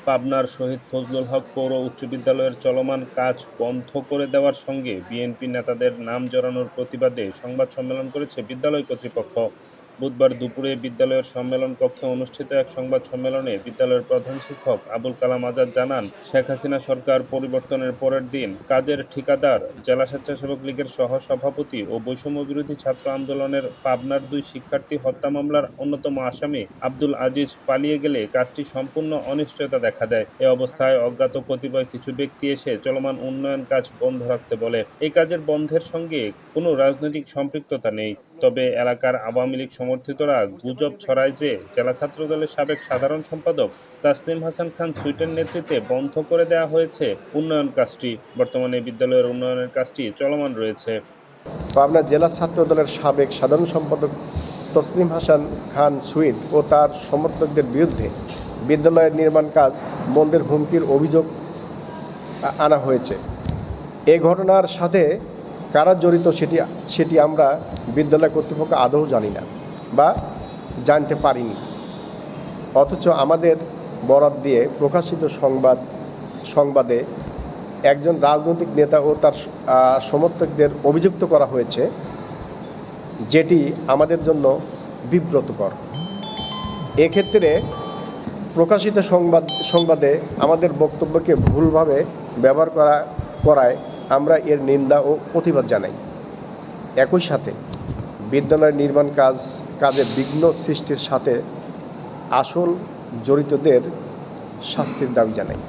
পাবনার শহীদ ফজলুল হক পৌর উচ্চ বিদ্যালয়ের চলমান কাজ বন্ধ করে দেওয়ার সঙ্গে বিএনপি নেতাদের নাম জড়ানোর প্রতিবাদে সংবাদ সম্মেলন করেছে বিদ্যালয় কর্তৃপক্ষ। বুধবার দুপুরে বিদ্যালয়ের সম্মেলন কক্ষে অনুষ্ঠিত এক সংবাদ সম্মেলনে বিদ্যালয়ের প্রধান শিক্ষক আবুল কালাম আজাদ জানান, শেখ হাসিনা সরকার পরিবর্তনের পরের দিন কাজের ঠিকাদার, জেলা স্বেচ্ছাসেবক লীগের সহসভাপতি ও বৈষম্য বিরোধী ছাত্র আন্দোলনের পাবনার 2 শিক্ষার্থী হত্যা মামলার অন্যতম আসামি আব্দুল আজিজ পালিয়ে গেলে কাজটি সম্পূর্ণ অনিশ্চয়তা দেখা দেয়। এ অবস্থায় অজ্ঞাত কতিপয় কিছু ব্যক্তি এসে চলমান উন্নয়ন কাজ বন্ধ রাখতে বলে। এই কাজের বন্ধের সঙ্গে কোনো রাজনৈতিক সম্পৃক্ততা নেই। তবে এলাকার আওয়ামী লীগ সমর্থিতরা গুজব ছড়ায় যে জেলা ছাত্রদলের সাবেক সাধারণ সম্পাদক তাসলিম হাসান খান সুইটের নেতৃত্বে বন্ধ করে দেওয়া হয়েছে উন্নয়ন কাজটি। বর্তমানে বিদ্যালয়ের উন্নয়নের কাজটি চলমান রয়েছে। পাবনা জেলা ছাত্রদলের সাবেক সাধারণ সম্পাদক তসলিম হাসান খান সুইট ও তার সমর্থকদের বিরুদ্ধে বিদ্যালয়ের নির্মাণ কাজ বন্ধের হুমকির অভিযোগ আনা হয়েছে। এই ঘটনার সাথে কারা জড়িত সেটি আমরা বিদ্যালয় কর্তৃপক্ষ আদৌ জানি না বা জানতে পারিনি। অথচ আমাদের বরাত দিয়ে প্রকাশিত সংবাদে একজন রাজনৈতিক নেতা ও তার সমর্থকদের অভিযুক্ত করা হয়েছে, যেটি আমাদের জন্য বিব্রতকর। এক্ষেত্রে প্রকাশিত সংবাদে আমাদের বক্তব্যকে ভুলভাবে ব্যবহার করায় আমরা এর নিন্দা ও প্রতিবাদ জানাই। একই সাথে বিদ্যালয়ের নির্মাণ কাজে বিঘ্ন সৃষ্টির সাথে আসল জড়িতদের শাস্তির দাবি জানাই।